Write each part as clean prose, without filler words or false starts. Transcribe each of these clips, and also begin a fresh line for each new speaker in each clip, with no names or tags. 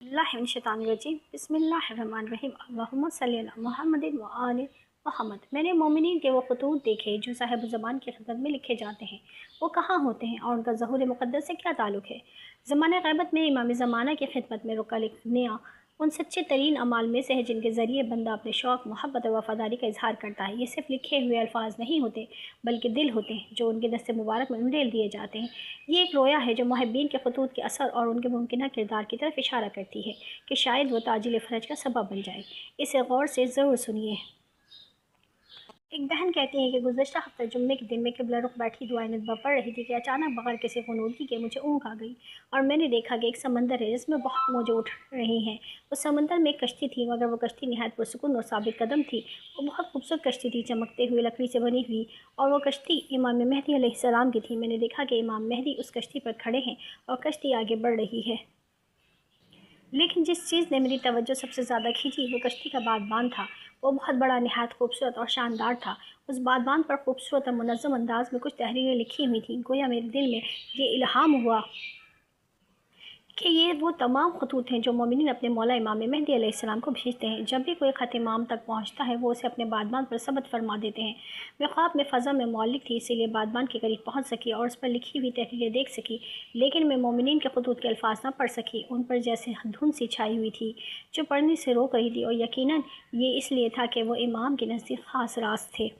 बिस्मिल्लाहिर्रहमानिर्रहीम बिस्मिल्लाहिर्रहमानिर्रहीम अल्लाहुम्मा सल्ली अला मुहम्मद व आले मोहम्मद। मैंने मोमिनीन के वो खतूत देखे जो साहिब ज़बान की खिदमत में लिखे जाते हैं। वो कहाँ होते हैं और उनका ज़हूर मुक़द्दस से क्या ताल्लुक़ है? ज़माने ग़ैबत में इमाम ज़माना की खिदमत में रुका लिखने उन सच्चे तरीन अमाल में से है जिनके ज़रिए बंदा अपने शौक़, मोहब्बत और वफ़ादारी का इजहार करता है। ये सिर्फ़ लिखे हुए अल्फाज नहीं होते बल्कि दिल होते हैं जो उनके दस्ते मुबारक में उंडेल दिए जाते हैं। ये एक रोया है जो मुहिब्बीन के खतूत के असर और उनके मुमकिन किरदार की तरफ इशारा करती है कि शायद वो ताजिल फ़रज का सबब बन जाए। इसे गौर से ज़रूर सुनिए। एक बहन कहती है कि गुज़श्ता हफ्ता जुम्मे के दिन में क़िबला रुख बैठी दुआए नदबा पढ़ रही थी कि अचानक बगैर किसी ख़ुनूदगी के मुझे ऊँघ आ गई और मैंने देखा कि एक समंदर है जिसमें बहुत मौजें उठ रही हैं। उस समंदर में एक कश्ती थी, मगर वो कश्ती निहायत पुरसुकून और साबित कदम थी। वो बहुत खूबसूरत कश्ती थी, चमकते हुए लकड़ी से बनी हुई, और वो कश्ती इमाम मेहदी अलैहिस्सलाम की थी। मैंने देखा कि इमाम मेहदी उस कश्ती पर खड़े हैं और कश्ती आगे बढ़ रही है। लेकिन जिस चीज़ ने मेरी तवज्जो सबसे ज़्यादा खींची वो कश्ती का बादबान था। वो बहुत बड़ा, निहायत खूबसूरत और शानदार था। उस बादबान पर खूबसूरत और मुनज़्ज़म अंदाज में कुछ तहरीरें लिखी हुई थीं। गोया मेरे दिल में ये इल्हाम हुआ कि ये वो तमाम खतूत हैं जो मोमिनीन अपने मौला इमाम मेहदी अलैहिस्सलाम को भेजते हैं। जब भी कोई ख़त इमाम तक पहुँचता है वो उसे अपने बादबान पर सबत फरमा देते हैं। मैं ख्वाब में फ़ज़ा में मौलिक थी, इसीलिए बादबान के करीब पहुँच सकी और उस पर लिखी हुई तहरीरें देख सकी, लेकिन मैं मोमिनीन के खतूत के अल्फाज न पढ़ सकी। उन पर जैसे धुंध सी छाई हुई थी जो पढ़ने से रोक रही थी, और यकीनन ये इसलिए था कि वो इमाम के नज़दीक ख़ास राज थे।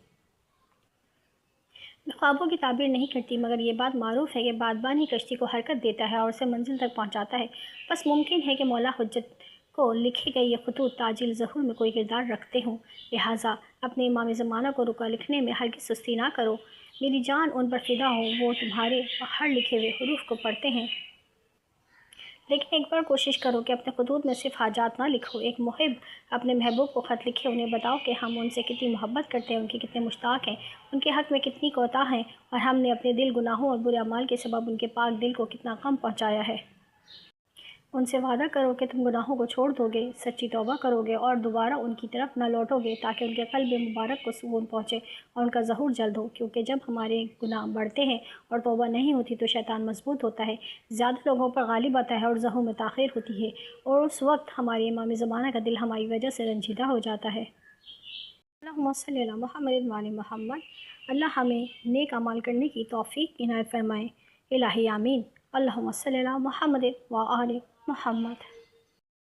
मैं ख्वाबों की ताबीर नहीं करती, मगर ये बात मारूफ़ है कि बादबान ही कश्ती को हरकत देता है और उसे मंजिल तक पहुंचाता है। बस मुमकिन है कि मौला हुज्जत को लिखे गए ये खतूत ताजिल ज़हूर में कोई किरदार रखते हों। लिहाजा अपने इमाम ज़माना को रुका लिखने में हरगिज़ सुस्ती ना करो। मेरी जान उन पर फ़िदा हो, वो तुम्हारे हर लिखे हुए हरूफ को पढ़ते हैं। लेकिन एक बार कोशिश करो कि अपने खतूत में सिर्फ हाजात ना लिखो। एक मुहिब अपने महबूब को ख़त लिखे, उन्हें बताओ कि हम उनसे कितनी मोहब्बत करते हैं, उनके कितने मुश्ताक हैं, उनके हक़ में कितनी कोताह हैं, और हमने अपने दिल, गुनाहों और बुरे अमाल के सबब उनके पाक दिल को कितना गम पहुँचाया है। उनसे वादा करो कि तुम गुनाहों को छोड़ दोगे, सच्ची तौबा करोगे और दोबारा उनकी तरफ न लौटोगे, ताकि उनके क़ल्ब मुबारक को सुकून पहुँचे और उनका ज़हूर जल्द हो। क्योंकि जब हमारे गुनाह बढ़ते हैं और तौबा नहीं होती तो शैतान मजबूत होता है, ज़्यादा लोगों पर गालिब आता है और ज़हूर में ताख़ीर होती है, और उस वक्त हमारे इमाम ज़माना का दिल हमारी वजह से रंजीदा हो जाता है। अल्लाहुम्मा सल्ली अला मुहम्मद व आले मोहम्मद। अल्लाह हमें नेक अमाल करने की तौफ़ीक़ इनायत फ़रमाए। इलाही आमीन। अल्लाहुम्मा सल्ली अला मुहम्मद व आले मोहम्मद।